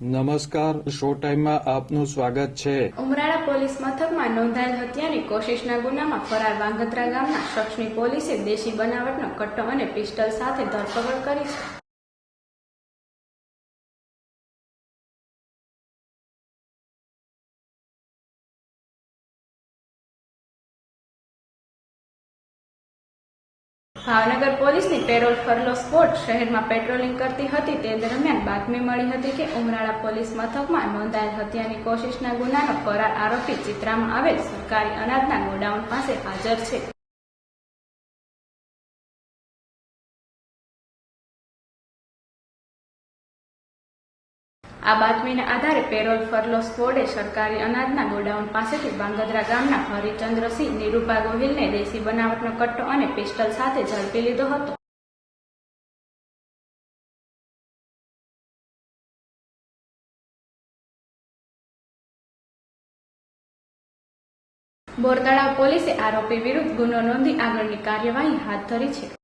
નમસ્કાર, શો ટાઈમમાં આપનું સ્વાગત છે। ઉમરાળા પોલીસ મથકમાં નોંધાયેલ હત્યાની કોશિશના ગુનામાં ફરાર વાંગત્રા ગામના શખ્સની પોલીસે દેશી બનાવટનો કટ્ટો અને પિસ્ટલ સાથે ધરપકડ કરી છે। ભાવનગર પોલીસની પેરોલ ફરલો સ્ક્વોડ શહેરમાં પેટ્રોલિંગ કરતી હતી તે દરમિયાન બાતમી મળી હતી કે ઉમરાળા પોલીસ મથકમાં નોંધાયેલ હત્યાની કોશિશના ગુનાનો ફરાર આરોપી ચિત્રામાં આવેલ સરકારી અનાજના ગોડાઉન પાસે હાજર છે। આ બાતમીના આધારે પેરોલ ફરલો સ્ક્વોડે સરકારી અનાજના ગોડાઉન પાસેથી વાંગત્રા ગામના હરિચંદ્રસિંહ નીરુભા ગોહિલને દેશી બનાવટનો કટ્ટો અને પિસ્ટલ સાથે ઝડપી લીધો હતો। બોરતળાવ પોલીસે આરોપી વિરુદ્ધ ગુનો નોંધી આગળની કાર્યવાહી હાથ ધરી છે।